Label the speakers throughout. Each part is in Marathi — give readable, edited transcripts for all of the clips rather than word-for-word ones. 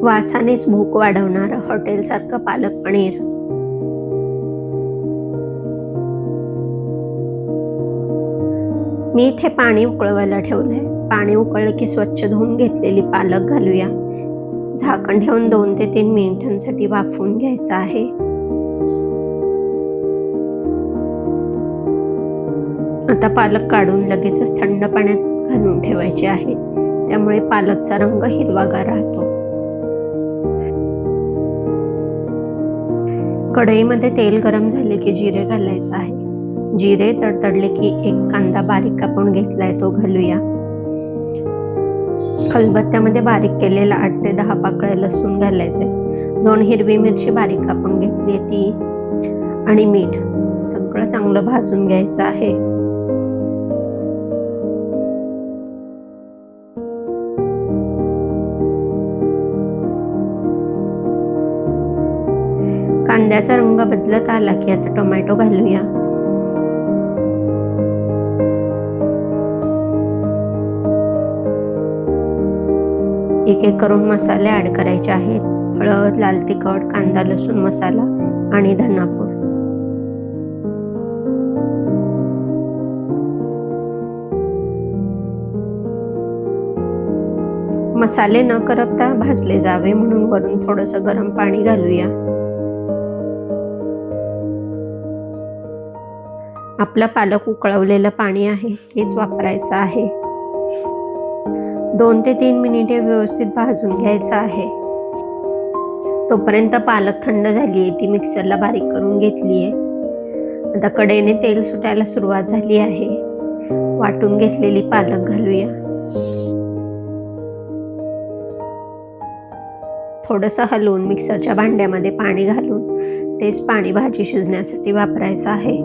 Speaker 1: वासानेच भूक वाढवणारं हॉटेलसारखं पालक पनीर. मी इथे पाणी उकळवायला ठेवलंय. पाणी उकळले की स्वच्छ धुवून घेतलेली पालक घालूया. झाकण ठेवून 2 ते 3 मिनिटांसाठी वाफवून घ्यायचं आहे. आता पालक काढून लगेचच थंड पाण्यात घालून ठेवायचे आहे. त्यामुळे पालकचा रंग हिरवागार राहतो. कढईमध्ये तेल गरम झाले की जिरे घालायचं आहे. जिरे तडतडले की एक कांदा बारीक कापून घेतलाय तो घालूया. खलबत्त्यामध्ये बारीक केलेला 8 ते 10 पाकळ्या लसूण घालायचे. 2 हिरवी मिरची बारीक कापून घेतली ती आणि मीठ सगळं चांगलं भाजून घ्यायचं आहे. कांद्याचा रंग बदलत आला की आता टोमॅटो घालूया. एक एक करून मसाले ऍड करायचे आहेत. हळद, लाल तिखट, कांदा लसूण मसाला आणि धनापूड. मसाले न करपता भाजले जावे म्हणून वरून थोडंसं गरम पाणी घालूया. आपलं पालक उकळवलेलं पाणी आहे तेच वापरायचं आहे. 2 ते 3 मिनिटे व्यवस्थित भाजून घ्यायचं आहे. तोपर्यंत पालक थंड झाली आहे, ती मिक्सरला बारीक करून घेतली आहे. आता कढईने तेल सुटायला सुरुवात झाली आहे. वाटून घेतलेली पालक घालूया. थोडंसं हलवून मिक्सरच्या भांड्यामध्ये पाणी घालून तेच पाणी भाजी शिजण्यासाठी वापरायचं आहे.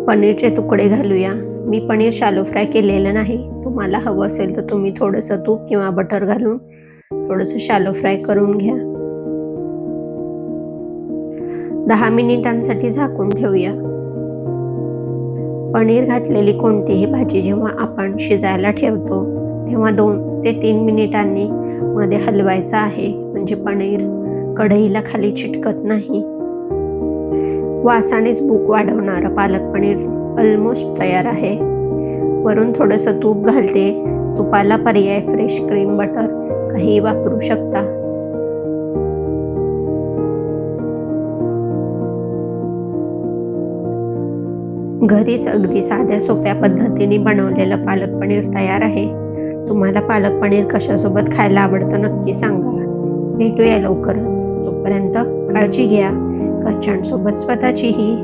Speaker 1: पनीरचे तुकडे घालूया. मी पनीर शॅलो फ्राय केलेलं नाही. तुम्हाला हवं असेल तर तुम्ही थोडंसं तूप किंवा बटर घालून थोडंसं शॅलो फ्राय करून घ्या. 10 मिनिटांसाठी झाकून ठेवूया. पनीर घातलेली कोणतीही भाजी जेव्हा आपण शिजायला ठेवतो तेव्हा 2 ते 3 मिनिटांनी मध्ये हलवायचं आहे, म्हणजे पनीर कढईला खाली चिटकत नाही. वासानेच भूक वाढवणारं पालक पनीर ऑलमोस्ट तयार आहे. वरून थोडंसं तूप घालते. तुपाला पर्याय फ्रेश क्रीम, बटर काही वापरू शकता. घरीच अगदी साध्या सोप्या पद्धतीने बनवलेलं पालक पनीर तयार आहे. तुम्हाला पालक पनीर कशासोबत खायला आवडतं नक्की सांगा. भेटूया लवकरच. तोपर्यंत काळजी घ्या, घरच्यांसोबत स्वतःचीही.